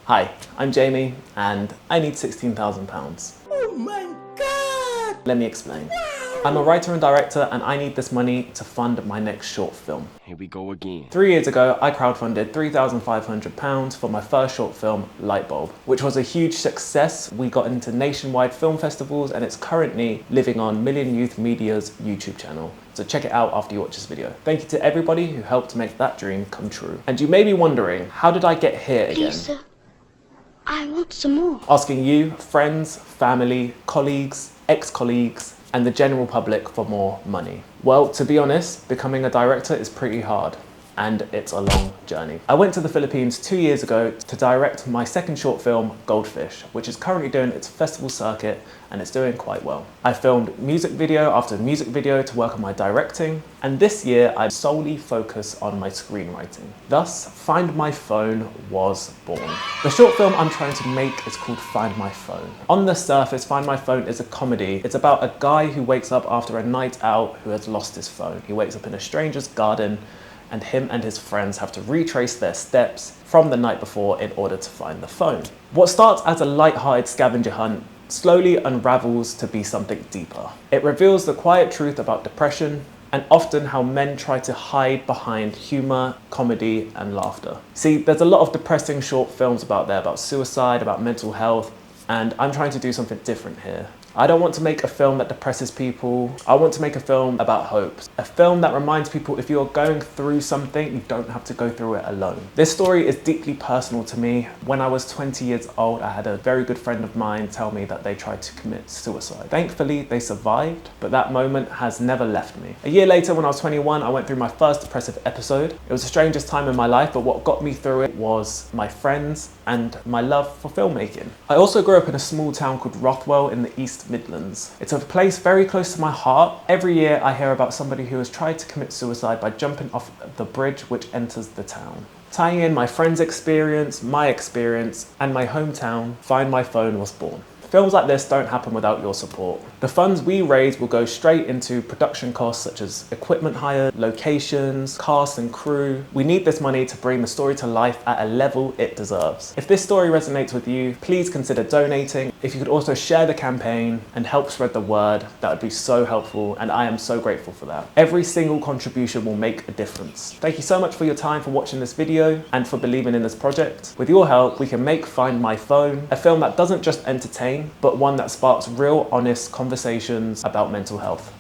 Hi, I'm Jamie and I need £16,000. Oh my God! Let me explain. I'm a writer and director and I need this money to fund my next short film. Here we go again. 3 years ago, I crowdfunded £3,500 for my first short film, Lightbulb, which was a huge success. We got into nationwide film festivals and it's currently living on Million Youth Media's YouTube channel. So check it out after you watch this video. Thank you to everybody who helped make that dream come true. And you may be wondering, how did I get here again? Please, sir, I want some more. Asking you, friends, family, colleagues, ex-colleagues, and the general public for more money. Well, to be honest, becoming a director is pretty hard and it's a long journey. I went to the Philippines 2 years ago to direct my second short film, Goldfish, which is currently doing its festival circuit and it's doing quite well. I filmed music video after music video to work on my directing, and this year I solely focus on my screenwriting. Thus, Find My Phone was born. The short film I'm trying to make is called Find My Phone. On the surface, Find My Phone is a comedy. It's about a guy who wakes up after a night out who has lost his phone. He wakes up in a stranger's garden and him and his friends have to retrace their steps from the night before in order to find the phone. What starts as a light-hearted scavenger hunt slowly unravels to be something deeper. It reveals the quiet truth about depression and often how men try to hide behind humour, comedy and laughter. See, there's a lot of depressing short films about there, about suicide, about mental health, and I'm trying to do something different here. I don't want to make a film that depresses people. I want to make a film about hope. A film that reminds people if you're going through something, you don't have to go through it alone. This story is deeply personal to me. When I was 20 years old, I had a very good friend of mine tell me that they tried to commit suicide. Thankfully, they survived, but that moment has never left me. A year later, when I was 21, I went through my first depressive episode. It was the strangest time in my life, but what got me through it was my friends and my love for filmmaking. I also grew up in a small town called Rothwell in the East Midlands. It's a place very close to my heart. Every year I hear about somebody who has tried to commit suicide by jumping off the bridge which enters the town. Tying in my friend's experience, my experience, and my hometown, Find My Phone was born. Films like this don't happen without your support. The funds we raise will go straight into production costs such as equipment hire, locations, cast and crew. We need this money to bring the story to life at a level it deserves. If this story resonates with you, please consider donating. If you could also share the campaign and help spread the word, that would be so helpful and I am so grateful for that. Every single contribution will make a difference. Thank you so much for your time for watching this video and for believing in this project. With your help, we can make Find My Phone, a film that doesn't just entertain, but one that sparks real, honest conversations about mental health.